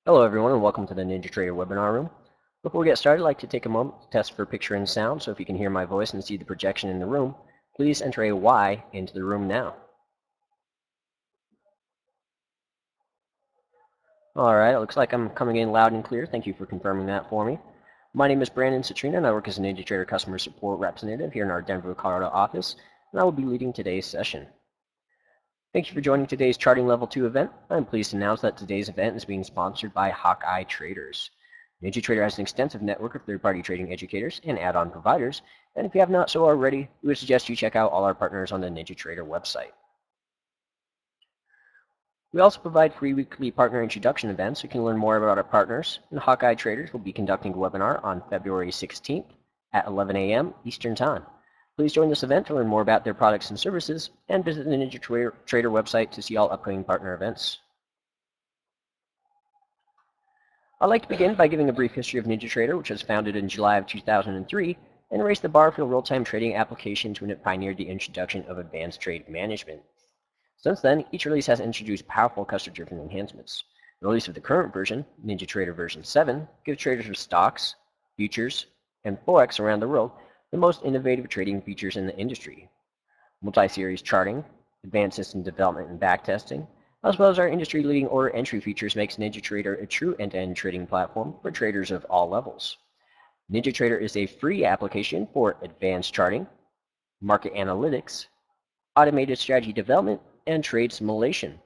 Hello everyone and welcome to the NinjaTrader webinar room. Before we get started, I'd like to take a moment to test for picture and sound, so if you can hear my voice and see the projection in the room, please enter a Y into the room now. Alright, it looks like I'm coming in loud and clear. Thank you for confirming that for me. My name is Brandon Citrina and I work as a NinjaTrader customer support representative here in our Denver, Colorado office, and I will be leading today's session. Thank you for joining today's Charting Level 2 event. I'm pleased to announce that today's event is being sponsored by Hawkeye Traders. NinjaTrader has an extensive network of third-party trading educators and add-on providers, and if you have not so already, we would suggest you check out all our partners on the NinjaTrader website. We also provide free weekly partner introduction events so you can learn more about our partners, and Hawkeye Traders will be conducting a webinar on February 16th at 11 a.m. Eastern Time. Please join this event to learn more about their products and services, and visit the NinjaTrader website to see all upcoming partner events. I'd like to begin by giving a brief history of NinjaTrader, which was founded in July of 2003 and raised the bar for real-time trading applications when it pioneered the introduction of advanced trade management. Since then, each release has introduced powerful customer-driven enhancements. The release of the current version, NinjaTrader version 7, gives traders with stocks, futures, and forex around the world the most innovative trading features in the industry. Multi-series charting, advanced system development and backtesting, as well as our industry-leading order entry features makes NinjaTrader a true end-to-end trading platform for traders of all levels. NinjaTrader is a free application for advanced charting, market analytics, automated strategy development, and trade simulation.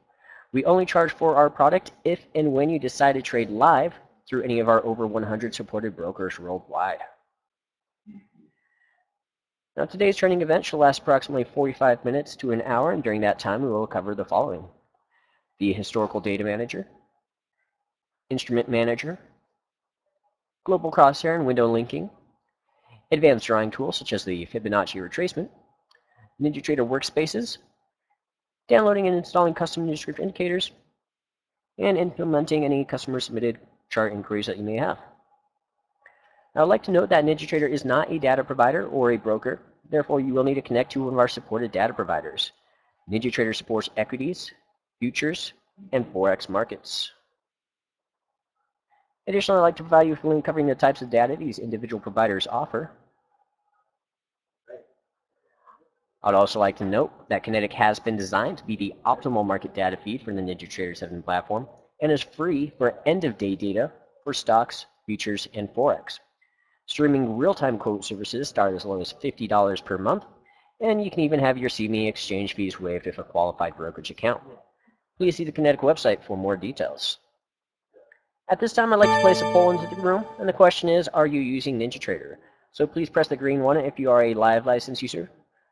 We only charge for our product if and when you decide to trade live through any of our over 100 supported brokers worldwide. Now, today's training event shall last approximately 45 minutes to an hour, and during that time we will cover the following: the Historical Data Manager, Instrument Manager, Global Crosshair and Window Linking, advanced drawing tools such as the Fibonacci Retracement, NinjaTrader Workspaces, downloading and installing custom NinjaScript indicators, and implementing any customer-submitted chart inquiries that you may have. Now, I'd like to note that NinjaTrader is not a data provider or a broker. Therefore, you will need to connect to one of our supported data providers. NinjaTrader supports equities, futures, and forex markets. Additionally, I'd like to provide you with a link covering the types of data these individual providers offer. I'd also like to note that Kinetic has been designed to be the optimal market data feed for the NinjaTrader 7 platform and is free for end-of-day data for stocks, futures, and forex. Streaming real-time quote services start as low as $50 per month, and you can even have your CME exchange fees waived if a qualified brokerage account. Please see the Kinetic website for more details. At this time, I'd like to place a poll into the room, and the question is, are you using NinjaTrader? So please press the green 1 if you are a live license user,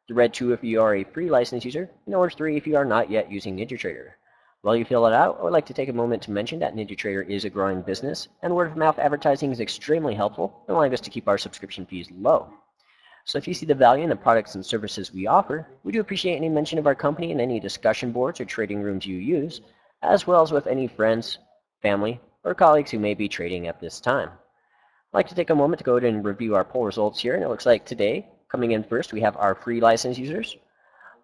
the red 2 if you are a free license user, and orange 3 if you are not yet using NinjaTrader. While you fill it out, I would like to take a moment to mention that NinjaTrader is a growing business, and word-of-mouth advertising is extremely helpful in allowing us to keep our subscription fees low. So if you see the value in the products and services we offer, we do appreciate any mention of our company in any discussion boards or trading rooms you use, as well as with any friends, family, or colleagues who may be trading at this time. I'd like to take a moment to go ahead and review our poll results here, and it looks like today, coming in first, we have our free license users,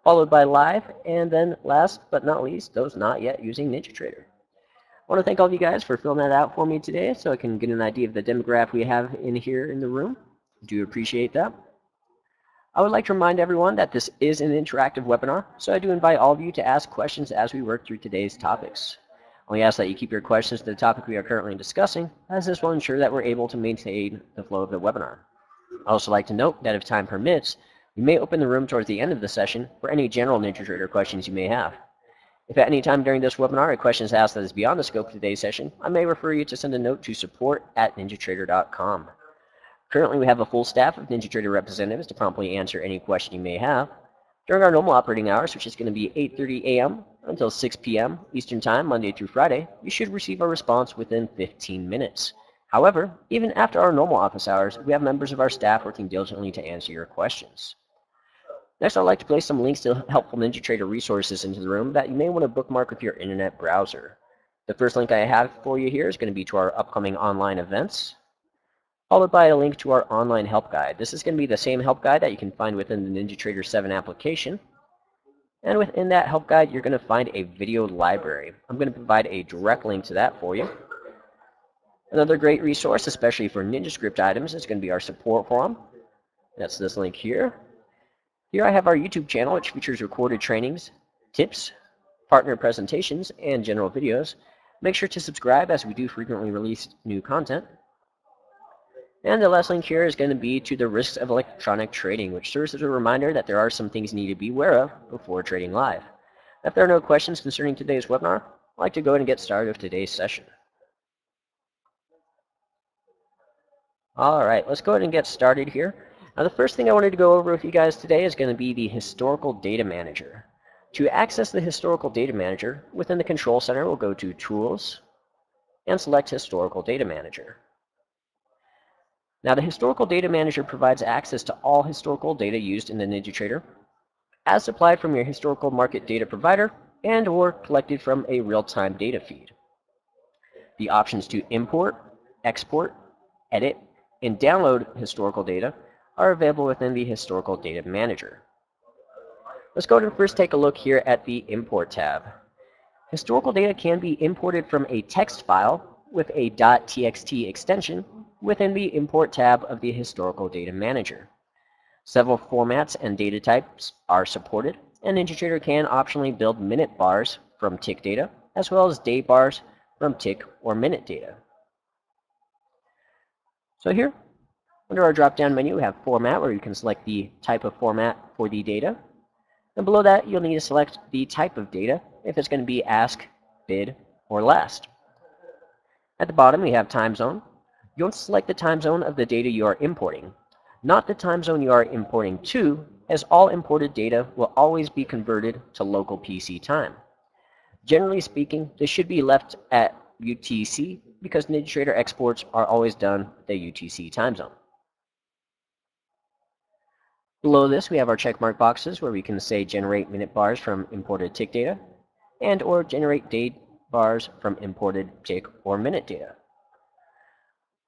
followed by live, and then last but not least, those not yet using NinjaTrader. I want to thank all of you guys for filling that out for me today so I can get an idea of the demographic we have in here in the room. I do appreciate that. I would like to remind everyone that this is an interactive webinar, so I do invite all of you to ask questions as we work through today's topics. I only ask that you keep your questions to the topic we are currently discussing, as this will ensure that we're able to maintain the flow of the webinar. I'd also like to note that if time permits, we may open the room towards the end of the session for any general NinjaTrader questions you may have. If at any time during this webinar a question is asked that is beyond the scope of today's session, I may refer you to send a note to support@ninjatrader.com. Currently, we have a full staff of NinjaTrader representatives to promptly answer any question you may have. During our normal operating hours, which is going to be 8:30 a.m. until 6 p.m. Eastern Time, Monday through Friday, you should receive a response within 15 minutes. However, even after our normal office hours, we have members of our staff working diligently to answer your questions. Next, I'd like to place some links to helpful NinjaTrader resources into the room that you may want to bookmark with your internet browser. The first link I have for you here is going to be to our upcoming online events, followed by a link to our online help guide. This is going to be the same help guide that you can find within the NinjaTrader 7 application. And within that help guide, you're going to find a video library. I'm going to provide a direct link to that for you. Another great resource, especially for NinjaScript items, is going to be our support forum. That's this link here. Here I have our YouTube channel, which features recorded trainings, tips, partner presentations, and general videos. Make sure to subscribe as we do frequently release new content. And the last link here is going to be to the risks of electronic trading, which serves as a reminder that there are some things you need to be aware of before trading live. If there are no questions concerning today's webinar, I'd like to go ahead and get started with today's session. All right, let's go ahead and get started here. Now, the first thing I wanted to go over with you guys today is going to be the Historical Data Manager. To access the Historical Data Manager, within the Control Center, we'll go to Tools and select Historical Data Manager. Now, the Historical Data Manager provides access to all historical data used in the NinjaTrader, as supplied from your historical market data provider and or collected from a real-time data feed. The options to import, export, edit, and download historical data are available within the Historical Data Manager. Let's go ahead and first take a look here at the Import tab. Historical data can be imported from a text file with a .txt extension within the Import tab of the Historical Data Manager. Several formats and data types are supported, and NinjaTrader can optionally build minute bars from tick data, as well as day bars from tick or minute data. So here, under our drop-down menu, we have Format, where you can select the type of format for the data. And below that, you'll need to select the type of data, if it's going to be ask, bid, or last. At the bottom, we have Time Zone. You want to select the time zone of the data you are importing, not the time zone you are importing to, as all imported data will always be converted to local PC time. Generally speaking, this should be left at UTC because NinjaTrader exports are always done at the UTC time zone. Below this, we have our checkmark boxes where we can say generate minute bars from imported tick data and or generate day bars from imported tick or minute data.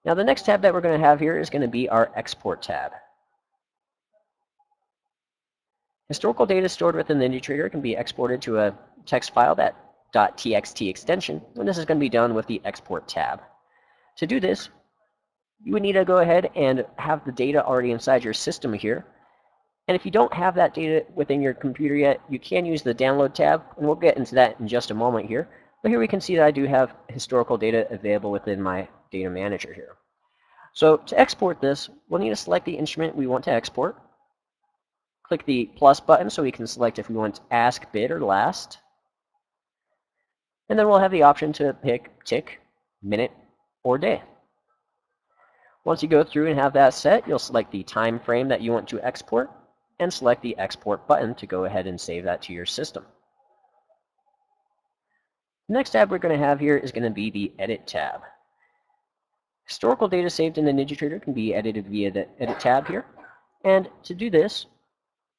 Now, the next tab that we're going to have here is going to be our Export tab. Historical data stored within the NinjaTrader can be exported to a text file, that .txt extension, and this is going to be done with the Export tab. To do this, you would need to go ahead and have the data already inside your system here. And if you don't have that data within your computer yet, you can use the Download tab, and we'll get into that in just a moment here. But here we can see that I do have historical data available within my data manager here. So to export this, we'll need to select the instrument we want to export. Click the plus button so we can select if we want to ask, bid, or last. And then we'll have the option to pick tick, minute, or day. Once you go through and have that set, you'll select the time frame that you want to export and select the export button to go ahead and save that to your system. The next tab we're going to have here is going to be the Edit tab. Historical data saved in the NinjaTrader can be edited via the Edit tab here. And to do this,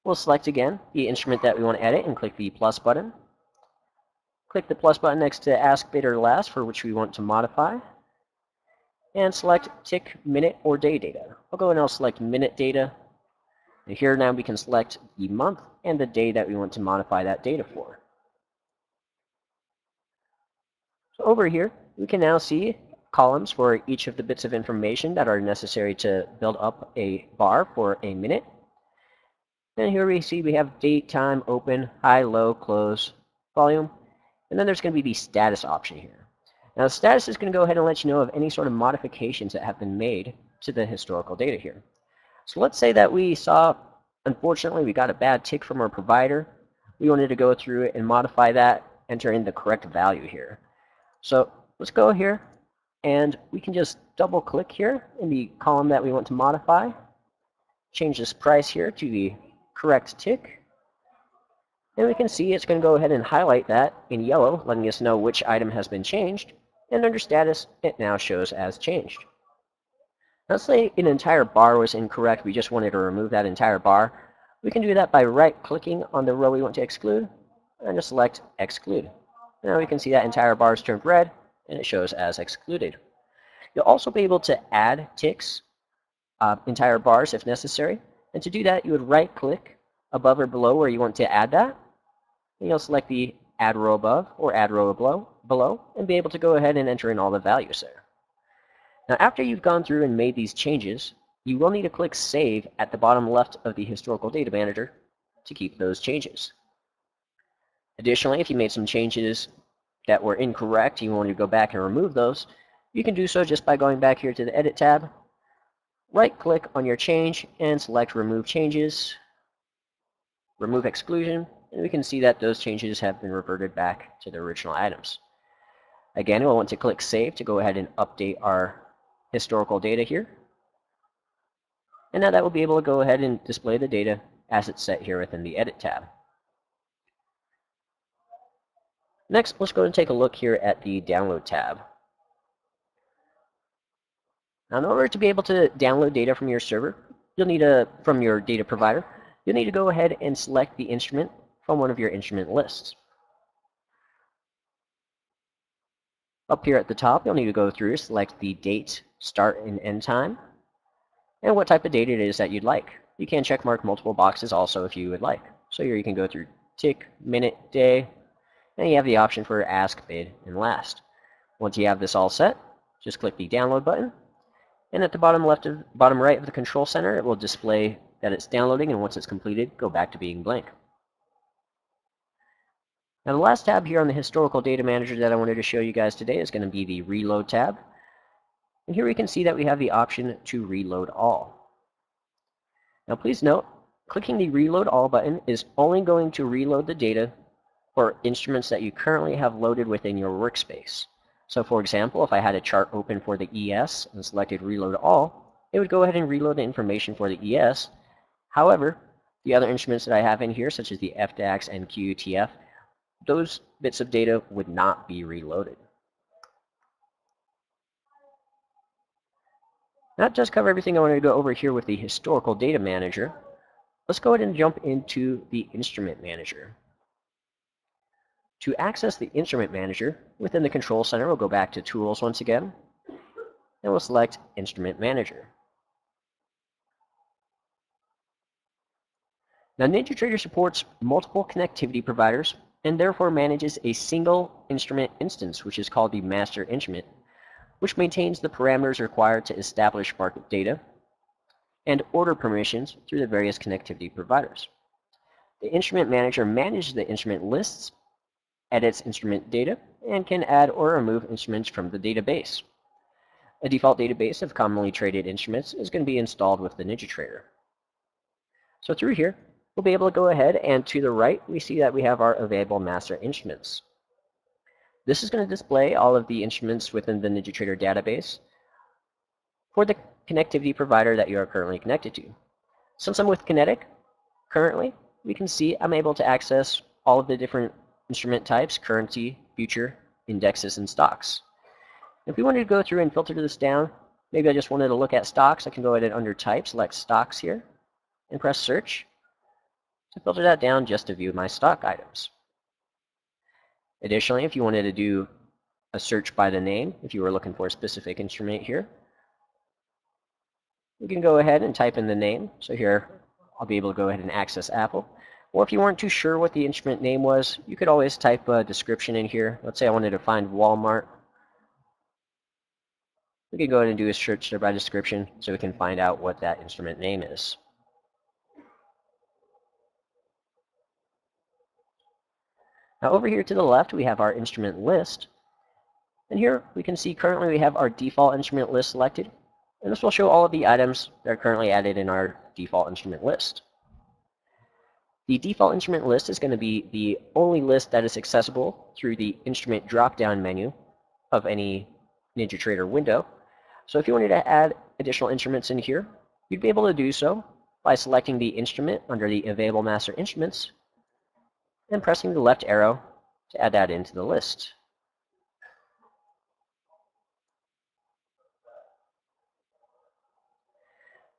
we'll select again the instrument that we want to edit and click the plus button. Click the plus button next to ask, bid, or last, for which we want to modify. And select tick, minute, or day data. I'll go and I'll select minute data. And here now we can select the month and the day that we want to modify that data for. So over here, we can now see columns for each of the bits of information that are necessary to build up a bar for a minute. And here we see we have date, time, open, high, low, close, volume. And then there's going to be the status option here. Now, the status is going to go ahead and let you know of any sort of modifications that have been made to the historical data here. So let's say that we saw, unfortunately, we got a bad tick from our provider. We wanted to go through it and modify that, enter in the correct value here. So let's go here, and we can just double click here in the column that we want to modify. Change this price here to the correct tick. And we can see it's going to go ahead and highlight that in yellow, letting us know which item has been changed. And under status, it now shows as changed. Let's say an entire bar was incorrect. We just wanted to remove that entire bar. We can do that by right-clicking on the row we want to exclude and just select Exclude. Now we can see that entire bar is turned red and it shows as excluded. You'll also be able to add ticks, entire bars if necessary. And to do that, you would right-click above or below where you want to add that. And you'll select the Add Row Above or Add Row Below and be able to go ahead and enter in all the values there. Now after you've gone through and made these changes, you will need to click Save at the bottom left of the Historical Data Manager to keep those changes. Additionally, if you made some changes that were incorrect, you want to go back and remove those, you can do so just by going back here to the Edit tab, right-click on your change, and select Remove Changes, Remove Exclusion, and we can see that those changes have been reverted back to the original items. Again, we'll want to click Save to go ahead and update our historical data here. And now that will be able to go ahead and display the data as it's set here within the Edit tab. Next, let's go and take a look here at the Download tab. Now, in order to be able to download data from your server, from your data provider, you'll need to go ahead and select the instrument from one of your instrument lists. Up here at the top, you'll need to go through, select the date, start and end time, and what type of data it is that you'd like. You can check mark multiple boxes also if you would like. So here you can go through tick, minute, day, and you have the option for ask, bid, and last. Once you have this all set, just click the download button, and at the bottom right of the control center, it will display that it's downloading, and once it's completed, go back to being blank. Now the last tab here on the Historical Data Manager that I wanted to show you guys today is going to be the Reload tab. And here we can see that we have the option to reload all. Now please note, clicking the Reload All button is only going to reload the data for instruments that you currently have loaded within your workspace. So for example, if I had a chart open for the ES and selected Reload All, it would go ahead and reload the information for the ES. However, the other instruments that I have in here, such as the FDAX and QUTF, those bits of data would not be reloaded. That does cover everything I wanted to go over here with the Historical Data Manager. Let's go ahead and jump into the Instrument Manager. To access the Instrument Manager, within the Control Center, we'll go back to Tools once again, and we'll select Instrument Manager. Now NinjaTrader supports multiple connectivity providers and therefore manages a single instrument instance, which is called the Master Instrument, which maintains the parameters required to establish market data and order permissions through the various connectivity providers. The Instrument Manager manages the instrument lists, edits instrument data, and can add or remove instruments from the database. A default database of commonly traded instruments is going to be installed with the NinjaTrader. So through here, we'll be able to go ahead, and to the right, we see that we have our available master instruments. This is going to display all of the instruments within the NinjaTrader database for the connectivity provider that you are currently connected to. Since I'm with Kinetic, currently, we can see I'm able to access all of the different instrument types, currency, future, indexes, and stocks. If we wanted to go through and filter this down, maybe I just wanted to look at stocks, I can go ahead and under Type, select Stocks here, and press Search to filter that down just to view my stock items. Additionally, if you wanted to do a search by the name, if you were looking for a specific instrument here, you can go ahead and type in the name. So here, I'll be able to go ahead and access Apple. Or if you weren't too sure what the instrument name was, you could always type a description in here. Let's say I wanted to find Walmart. We can go ahead and do a search there by description so we can find out what that instrument name is. Now over here to the left, we have our instrument list. And here we can see currently we have our default instrument list selected. And this will show all of the items that are currently added in our default instrument list. The default instrument list is going to be the only list that is accessible through the instrument drop-down menu of any NinjaTrader window. So if you wanted to add additional instruments in here, you'd be able to do so by selecting the instrument under the Available Master Instruments and pressing the left arrow to add that into the list.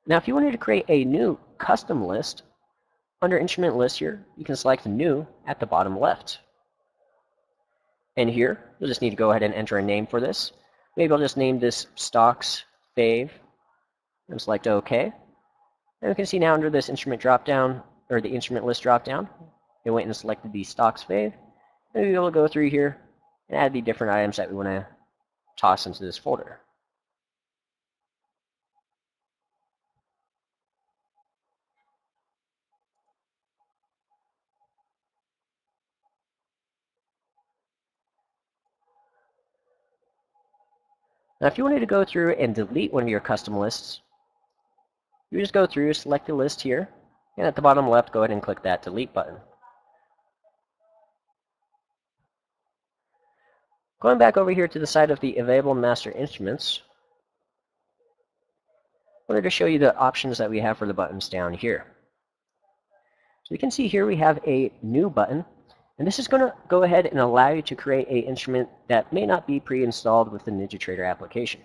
Now if you wanted to create a new custom list, under Instrument List here, you can select New at the bottom left. And here, you'll just need to go ahead and enter a name for this. Maybe I'll just name this Stocks Fave and select OK. And we can see now under this instrument dropdown, or the instrument list dropdown, it went and selected the Stocks Fave. And we'll be able to go through here and add the different items that we want to toss into this folder. Now if you wanted to go through and delete one of your custom lists, you just go through, select the list here, and at the bottom left, go ahead and click that delete button. Going back over here to the side of the available master instruments, I wanted to show you the options that we have for the buttons down here. So you can see here we have a new button, and this is going to go ahead and allow you to create an instrument that may not be pre-installed with the NinjaTrader application.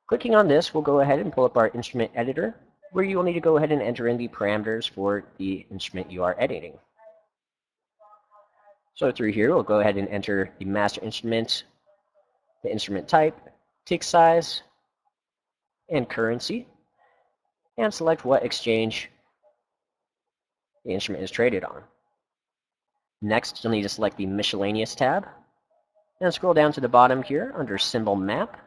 Clicking on this will go ahead and pull up our instrument editor, where you will need to go ahead and enter in the parameters for the instrument you are editing. So through here, we'll go ahead and enter the master instrument, the instrument type, tick size, and currency, and select what exchange the instrument is traded on. Next, you'll need to select the miscellaneous tab, and scroll down to the bottom here under symbol map,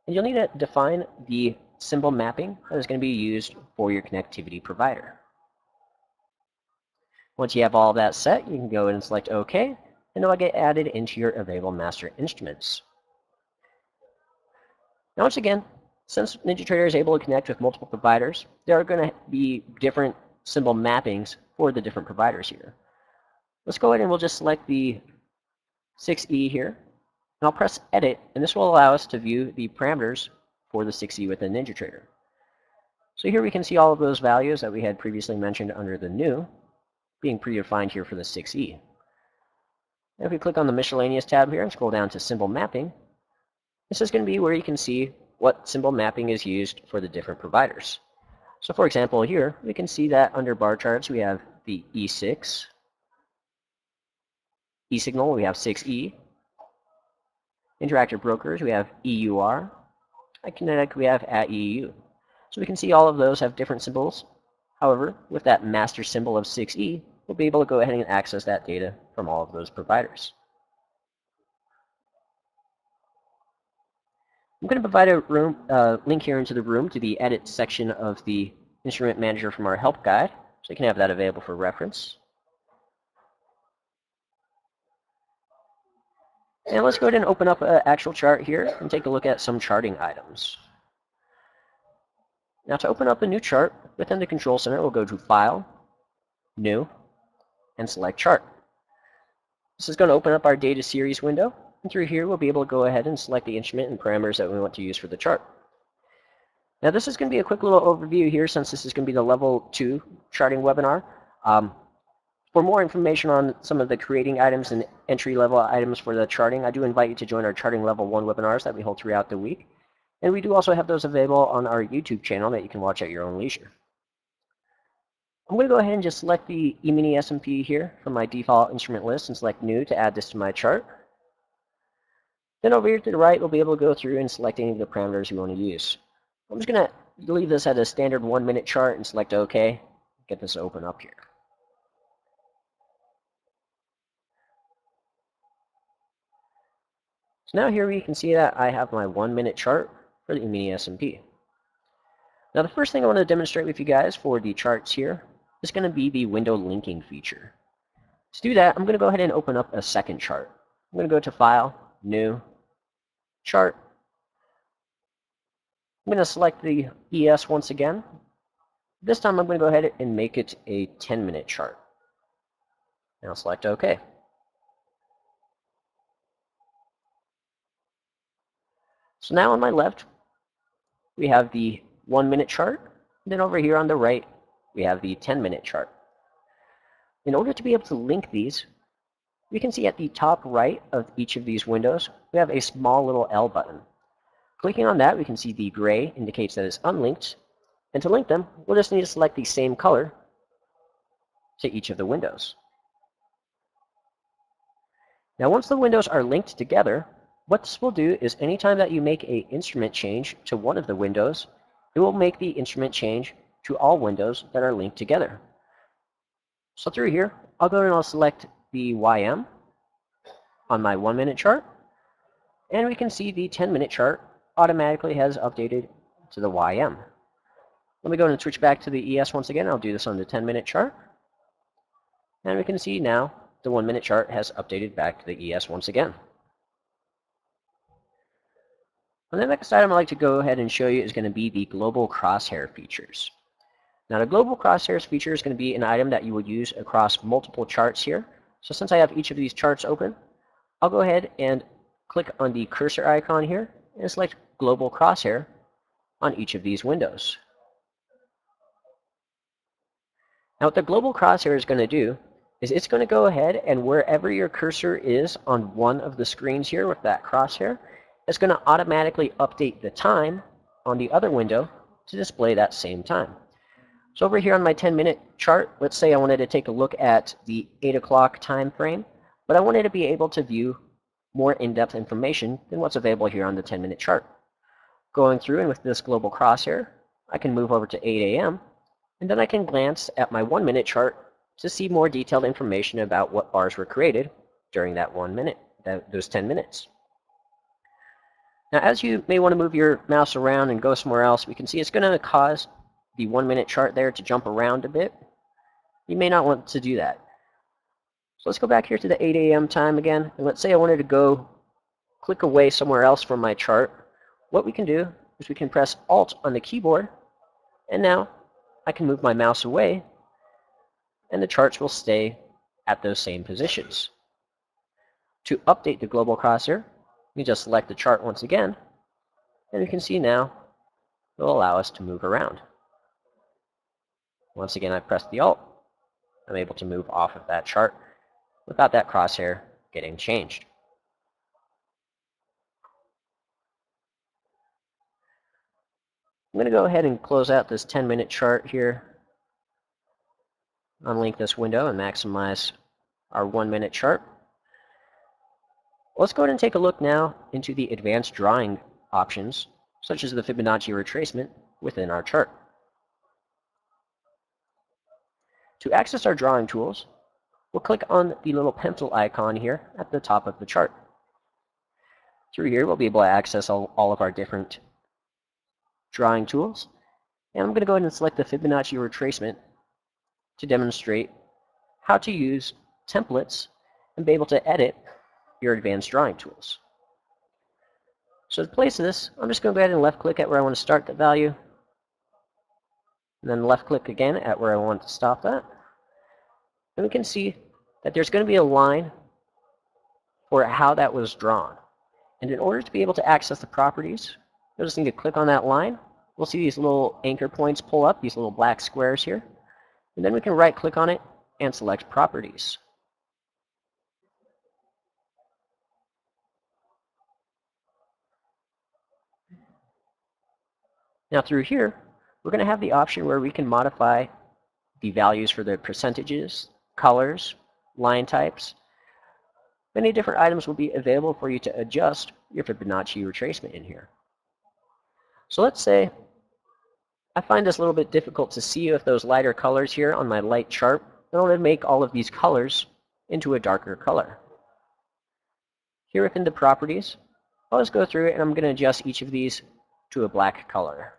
and you'll need to define the symbol mapping that is going to be used for your connectivity provider. Once you have all of that set, you can go ahead and select OK, and it'll get added into your available master instruments. Now once again, since NinjaTrader is able to connect with multiple providers, there are going to be different symbol mappings for the different providers here. Let's go ahead and we'll just select the 6E here, and I'll press Edit, and this will allow us to view the parameters for the 6E within NinjaTrader. So here we can see all of those values that we had previously mentioned under the new being predefined here for the 6E. And if we click on the miscellaneous tab here and scroll down to symbol mapping, this is going to be where you can see what symbol mapping is used for the different providers. So for example here, we can see that under bar charts we have the E6, eSignal we have 6E, interactive brokers we have EUR, at Kinetic we have at EU. So we can see all of those have different symbols. However, with that master symbol of 6E, we'll be able to go ahead and access that data from all of those providers. I'm going to provide a link here into the room to the edit section of the instrument manager from our help guide, so you can have that available for reference. And let's go ahead and open up an actual chart here and take a look at some charting items. Now to open up a new chart within the Control Center, we'll go to File, New, and select Chart. This is going to open up our Data Series window, and through here we'll be able to go ahead and select the instrument and parameters that we want to use for the chart. Now this is going to be a quick little overview here since this is going to be the Level 2 charting webinar. For more information on some of the creating items and entry-level items for the charting, I do invite you to join our Charting Level 1 webinars that we hold throughout the week. And we do also have those available on our YouTube channel that you can watch at your own leisure. I'm going to go ahead and just select the E-mini S&P here from my default instrument list and select New to add this to my chart. Then over here to the right, we'll be able to go through and select any of the parameters we want to use. I'm just going to leave this at a standard 1-minute chart and select OK. Get this to open up here. So now here we can see that I have my 1-minute chart for the E-mini S&P. Now the first thing I want to demonstrate with you guys for the charts here is going to be the window linking feature. To do that, I'm going to go ahead and open up a second chart. I'm going to go to File, New, Chart. I'm going to select the ES once again. This time I'm going to go ahead and make it a 10-minute chart. And I'll select OK. So now on my left, we have the 1-minute chart. Then over here on the right, we have the 10-minute chart. In order to be able to link these, we can see at the top right of each of these windows, we have a small little L button. Clicking on that, we can see the gray indicates that it's unlinked. And to link them, we'll just need to select the same color to each of the windows. Now once the windows are linked together, what this will do is anytime that you make an instrument change to one of the windows, it will make the instrument change to all windows that are linked together. So through here, I'll go and I'll select the YM on my 1-minute chart, and we can see the 10-minute chart automatically has updated to the YM. Let me go and switch back to the ES once again. I'll do this on the 10-minute chart, and we can see now the 1-minute chart has updated back to the ES once again. And the next item I'd like to go ahead and show you is going to be the global crosshair features. Now the global crosshairs feature is going to be an item that you will use across multiple charts here. So since I have each of these charts open, I'll go ahead and click on the cursor icon here and select global crosshair on each of these windows. Now what the global crosshair is going to do is it's going to go ahead and wherever your cursor is on one of the screens here with that crosshair, it's going to automatically update the time on the other window to display that same time. So over here on my 10-minute chart, let's say I wanted to take a look at the 8 o'clock time frame, but I wanted to be able to view more in-depth information than what's available here on the 10-minute chart. Going through and with this global crosshair, I can move over to 8 a.m. and then I can glance at my 1-minute chart to see more detailed information about what bars were created during that 1 minute, those 10 minutes. Now as you may want to move your mouse around and go somewhere else, we can see it's going to cause the 1-minute chart there to jump around a bit. You may not want to do that. So let's go back here to the 8 a.m. time again, and let's say I wanted to go click away somewhere else from my chart. What we can do is we can press Alt on the keyboard, and now I can move my mouse away, and the charts will stay at those same positions. To update the global crosshair, you just select the chart once again, and you can see now it will allow us to move around. Once again, I press the Alt. I'm able to move off of that chart without that crosshair getting changed. I'm going to go ahead and close out this 10-minute chart here, unlink this window, and maximize our 1-minute chart. Let's go ahead and take a look now into the advanced drawing options, such as the Fibonacci retracement within our chart. To access our drawing tools, we'll click on the little pencil icon here at the top of the chart. Through here, we'll be able to access all of our different drawing tools. And I'm going to go ahead and select the Fibonacci retracement to demonstrate how to use templates and be able to edit your advanced drawing tools. So to place this, I'm just going to go ahead and left-click at where I want to start the value, and then left-click again at where I want to stop that. And we can see that there's going to be a line for how that was drawn. And in order to be able to access the properties, you'll just need to click on that line. We'll see these little anchor points pull up, these little black squares here. And then we can right-click on it and select Properties. Now through here, we're going to have the option where we can modify the values for the percentages, colors, line types. Many different items will be available for you to adjust your Fibonacci retracement in here. So let's say I find this a little bit difficult to see with those lighter colors here on my light chart. I want to make all of these colors into a darker color. Here within the properties, I'll just go through it and I'm going to adjust each of these to a black color.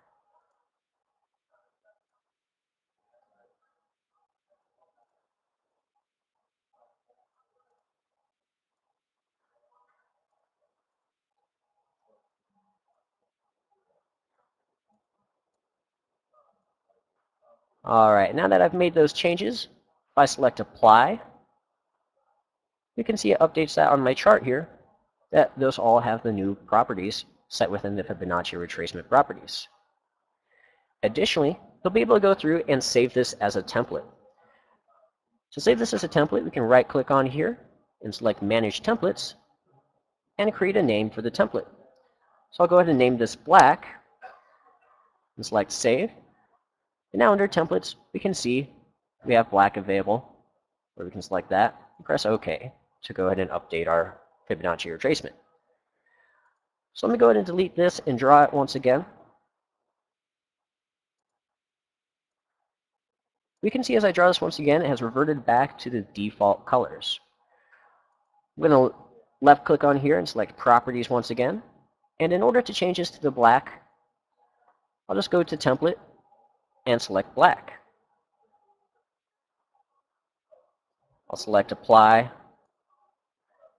Alright, now that I've made those changes, if I select Apply, you can see it updates that on my chart here, that those all have the new properties set within the Fibonacci retracement properties. Additionally, you'll be able to go through and save this as a template. To save this as a template, we can right-click on here and select Manage Templates and create a name for the template. So I'll go ahead and name this Black and select Save. And now under Templates, we can see we have black available, where we can select that and press OK to go ahead and update our Fibonacci retracement. So let me go ahead and delete this and draw it once again. We can see as I draw this once again, it has reverted back to the default colors. I'm going to left-click on here and select Properties once again. And in order to change this to the black, I'll just go to Template and select Black. I'll select Apply,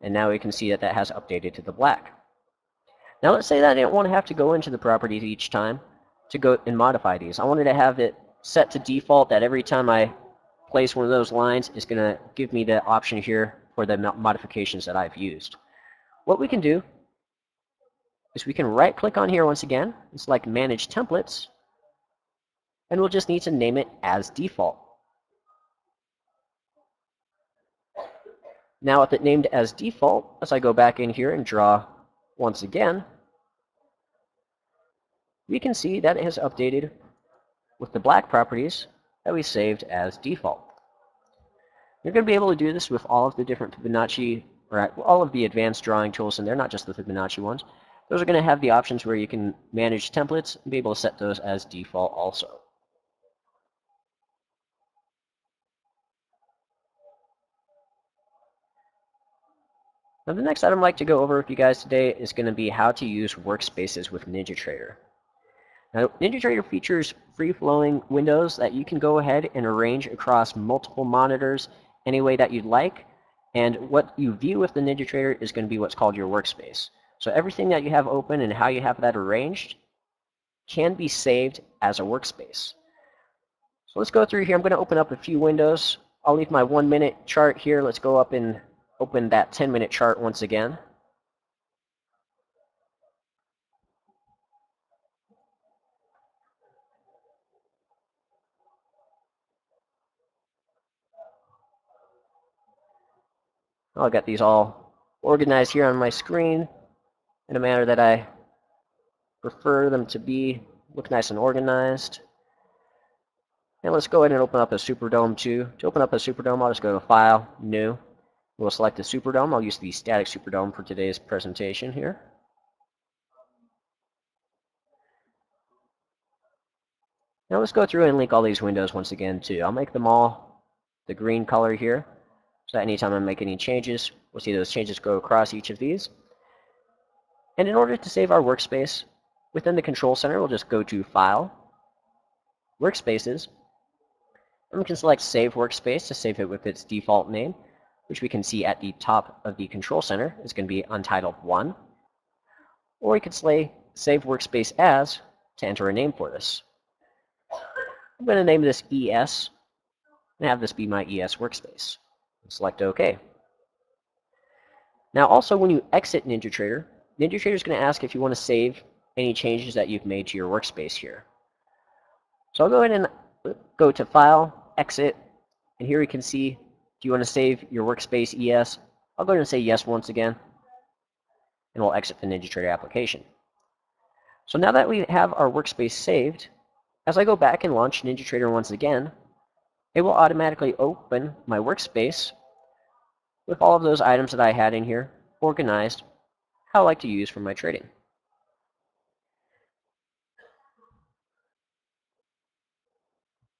and now we can see that that has updated to the black. Now let's say that I didn't want to have to go into the properties each time to go and modify these. I wanted to have it set to default that every time I place one of those lines, it's going to give me the option here for the modifications that I've used. What we can do is we can right click on here once again and select Manage Templates, and we'll just need to name it as default. Now with it named as default, as I go back in here and draw once again, we can see that it has updated with the black properties that we saved as default. You're going to be able to do this with all of the different Fibonacci, or all of the advanced drawing tools, and they're not just the Fibonacci ones. Those are going to have the options where you can manage templates and be able to set those as default also. Now the next item I'd like to go over with you guys today is going to be how to use Workspaces with NinjaTrader. Now, NinjaTrader features free-flowing windows that you can go ahead and arrange across multiple monitors any way that you'd like, and what you view with the NinjaTrader is going to be what's called your workspace. So everything that you have open and how you have that arranged can be saved as a workspace. So let's go through here. I'm going to open up a few windows. I'll leave my 1-minute chart here. Let's go up and open that 10-minute chart once again. I've got these all organized here on my screen in a manner that I prefer them to be. Look nice and organized. And let's go ahead and open up a Superdome too. To open up a Superdome, I'll just go to File, New. We'll select the Superdome. I'll use the static Superdome for today's presentation here. Now let's go through and link all these windows once again too. I'll make them all the green color here, so that anytime I make any changes, we'll see those changes go across each of these. And in order to save our workspace, within the Control Center, we'll just go to File, Workspaces, and we can select Save Workspace to save it with its default name, which we can see at the top of the Control Center is going to be Untitled 1. Or we could say Save Workspace As to enter a name for this. I'm going to name this ES and have this be my ES workspace. Select OK. Now also when you exit NinjaTrader, NinjaTrader is going to ask if you want to save any changes that you've made to your workspace here. So I'll go ahead and go to File, Exit, and here we can see, do you want to save your workspace ES? I'll go ahead and say yes once again, and we'll exit the NinjaTrader application. So now that we have our workspace saved, as I go back and launch NinjaTrader once again, it will automatically open my workspace with all of those items that I had in here organized how I like to use for my trading.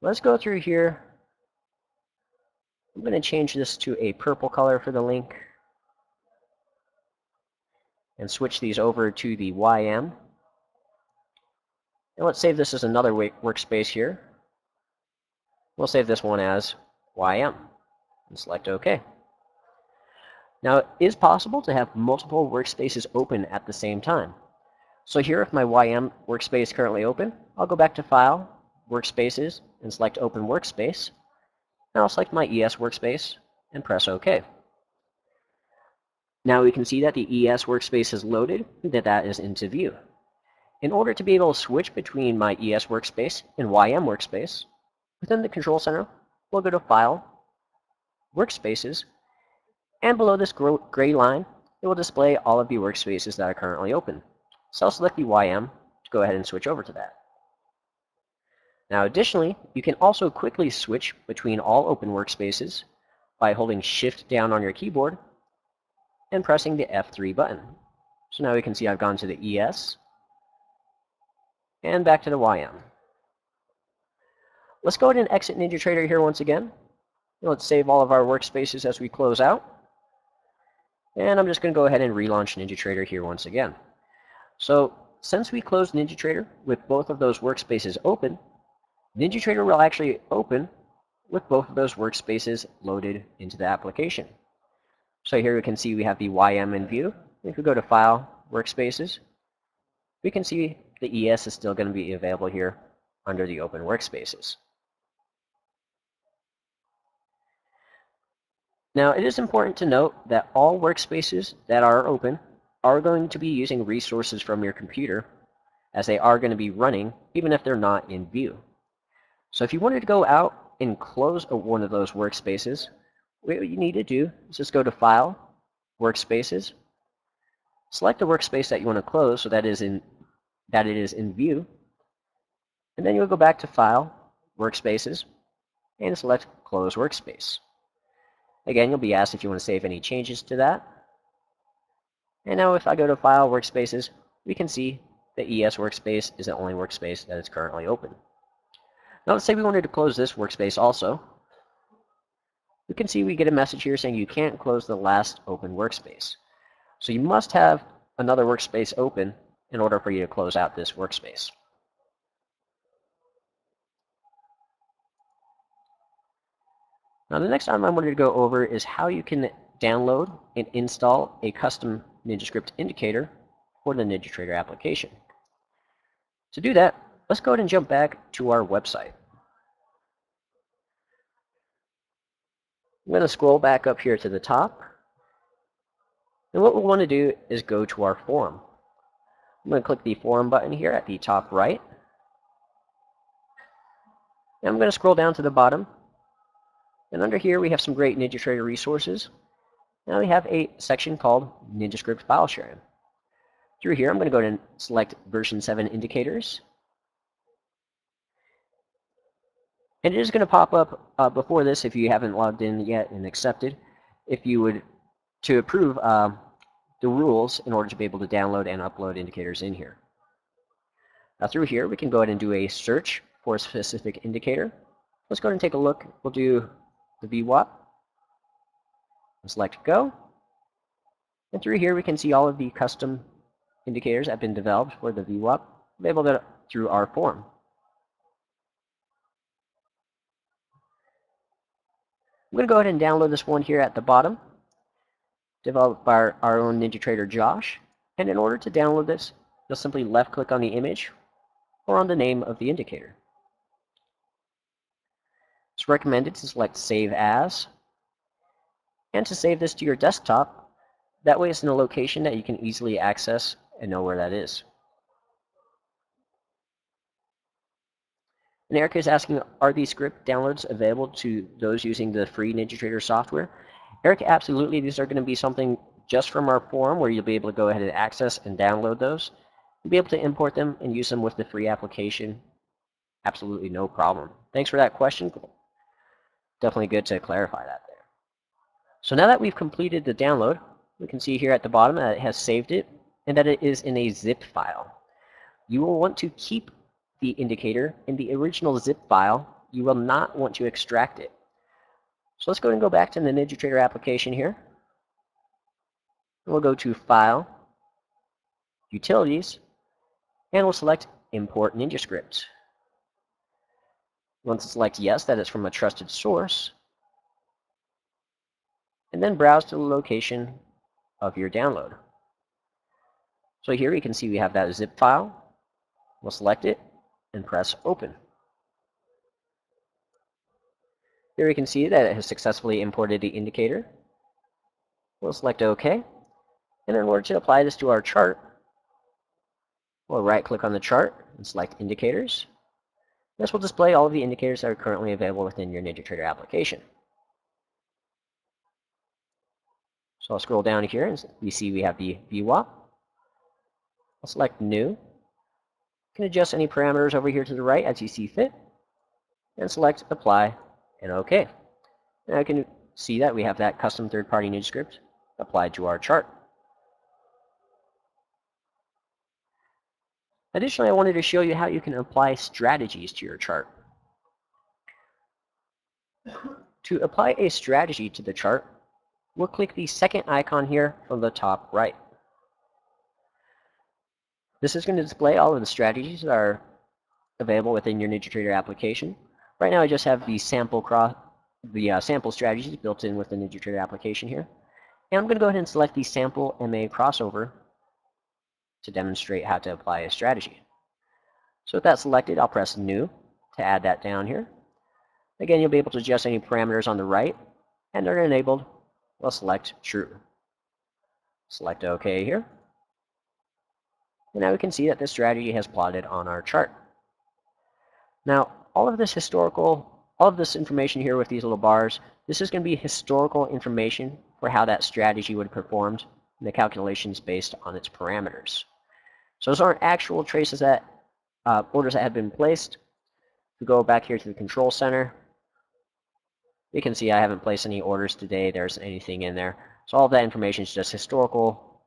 Let's go through here. I'm going to change this to a purple color for the link and switch these over to the YM. And let's save this as another workspace here. We'll save this one as YM and select OK. Now, it is possible to have multiple workspaces open at the same time. So here, if my YM workspace is currently open, I'll go back to File, Workspaces, and select Open Workspace. Now I'll select my ES workspace and press OK. Now we can see that the ES workspace is loaded, and that is into view. In order to be able to switch between my ES workspace and YM workspace, within the Control Center, we'll go to File, Workspaces, and below this gray line, it will display all of the workspaces that are currently open. So I'll select the YM to go ahead and switch over to that. Now additionally, you can also quickly switch between all open workspaces by holding Shift down on your keyboard and pressing the F3 button. So now we can see I've gone to the ES and back to the YM. Let's go ahead and exit NinjaTrader here once again. Let's save all of our workspaces as we close out. And I'm just going to go ahead and relaunch NinjaTrader here once again. So since we closed NinjaTrader with both of those workspaces open, NinjaTrader will actually open with both of those workspaces loaded into the application. So here we can see we have the YM in view. If we go to File, Workspaces, we can see the ES is still going to be available here under the open workspaces. Now, it is important to note that all workspaces that are open are going to be using resources from your computer, as they are going to be running even if they're not in view. So if you wanted to go out and close one of those workspaces, what you need to do is just go to File, Workspaces, select the workspace that you want to close so that it is in view, and then you'll go back to File, Workspaces, and select Close Workspace. Again, you'll be asked if you want to save any changes to that. And now if I go to File, Workspaces, we can see the ES workspace is the only workspace that is currently open. Now let's say we wanted to close this workspace also. We can see we get a message here saying you can't close the last open workspace. So you must have another workspace open in order for you to close out this workspace. Now the next item I wanted to go over is how you can download and install a custom NinjaScript indicator for the NinjaTrader application. To do that, let's go ahead and jump back to our website. I'm going to scroll back up here to the top. And what we want to do is go to our forum. I'm going to click the forum button here at the top right. And I'm going to scroll down to the bottom. And under here we have some great NinjaTrader resources. Now we have a section called NinjaScript File Sharing. Through here I'm going to go ahead and select version 7 indicators. And it is going to pop up before this, if you haven't logged in yet and accepted, if you would to approve the rules in order to be able to download and upload indicators in here. Now through here we can go ahead and do a search for a specific indicator. Let's go ahead and take a look. We'll do the VWAP. Select Go. And through here we can see all of the custom indicators that have been developed for the VWAP available through our forum. I'm going to go ahead and download this one here at the bottom, developed by our own NinjaTrader Josh. And in order to download this, you'll simply left click on the image or on the name of the indicator. It's recommended to select Save As, and to save this to your desktop. That way it's in a location that you can easily access and know where that is. And Erica is asking, are these script downloads available to those using the free NinjaTrader software? Erica, absolutely. These are going to be something just from our forum where you'll be able to go ahead and access and download those. You'll be able to import them and use them with the free application. Absolutely no problem. Thanks for that question. Definitely good to clarify that there. So now that we've completed the download, we can see here at the bottom that it has saved it and that it is in a zip file. You will want to keep the indicator in the original zip file. You will not want to extract it. So let's go ahead and go back to the NinjaTrader application here. We'll go to File, Utilities, and we'll select Import NinjaScript. Once it's select yes, that is from a trusted source, and then browse to the location of your download. So here you can see we have that zip file. We'll select it and press Open. Here you can see that it has successfully imported the indicator. We'll select OK, and in order to apply this to our chart, we'll right-click on the chart and select Indicators. This will display all of the indicators that are currently available within your NinjaTrader application. So I'll scroll down here and we see we have the VWAP. I'll select New. You can adjust any parameters over here to the right as you see fit, and select Apply and OK. And I can see that we have that custom third-party NinjaScript applied to our chart. Additionally, I wanted to show you how you can apply strategies to your chart. To apply a strategy to the chart, we'll click the second icon here from the top right. This is going to display all of the strategies that are available within your NinjaTrader application. Right now I just have the sample strategies built in with the NinjaTrader application here. And I'm going to go ahead and select the Sample MA Crossover to demonstrate how to apply a strategy. So with that selected, I'll press New to add that down here. Again, you'll be able to adjust any parameters on the right, and they're enabled. We'll select True. Select OK here. And now we can see that this strategy has plotted on our chart. Now, all of this information here with these little bars, this is going to be historical information for how that strategy would have performed and the calculations based on its parameters. So those aren't actual traces that orders that have been placed. If we go back here to the control center, you can see I haven't placed any orders today. There's anything in there. So all of that information is just historical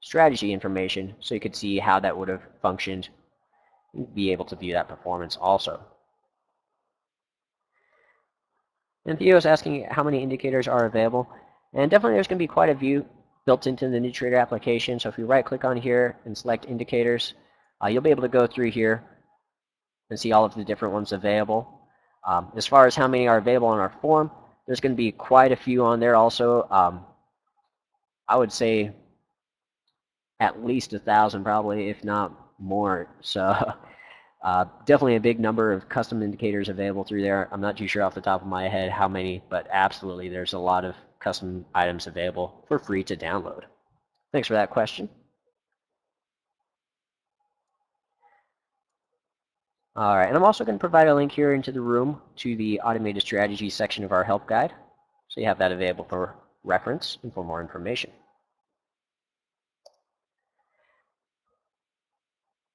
strategy information, so you could see how that would have functioned and be able to view that performance also. And Theo is asking how many indicators are available, and definitely there's going to be quite a few built into the NinjaTrader application. So if you right click on here and select indicators, you'll be able to go through here and see all of the different ones available. As far as how many are available on our form, there's going to be quite a few on there also. I would say at least 1,000 probably, if not more. So definitely a big number of custom indicators available through there. I'm not too sure off the top of my head how many, but absolutely there's a lot of custom items available for free to download. Thanks for that question. All right, and I'm also going to provide a link here into the room to the automated strategy section of our help guide, so you have that available for reference and for more information.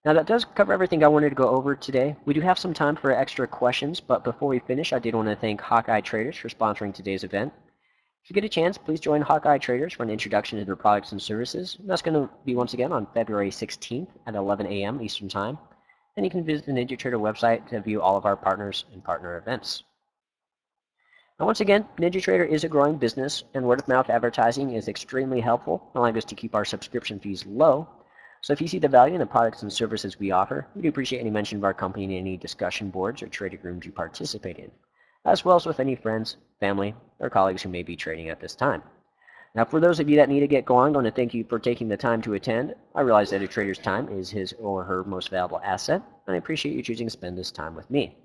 Now that does cover everything I wanted to go over today. We do have some time for extra questions, but before we finish, I did want to thank Hawkeye Traders for sponsoring today's event. If you get a chance, please join Hawkeye Traders for an introduction to their products and services. And that's going to be once again on February 16th at 11 a.m. Eastern Time. And you can visit the NinjaTrader website to view all of our partners and partner events. Now once again, NinjaTrader is a growing business, and word-of-mouth advertising is extremely helpful, allowing us to keep our subscription fees low. So if you see the value in the products and services we offer, we do appreciate any mention of our company in any discussion boards or trading rooms you participate in, as well as with any friends, family, or colleagues who may be trading at this time. Now for those of you that need to get going, I want to thank you for taking the time to attend. I realize that a trader's time is his or her most valuable asset, and I appreciate you choosing to spend this time with me.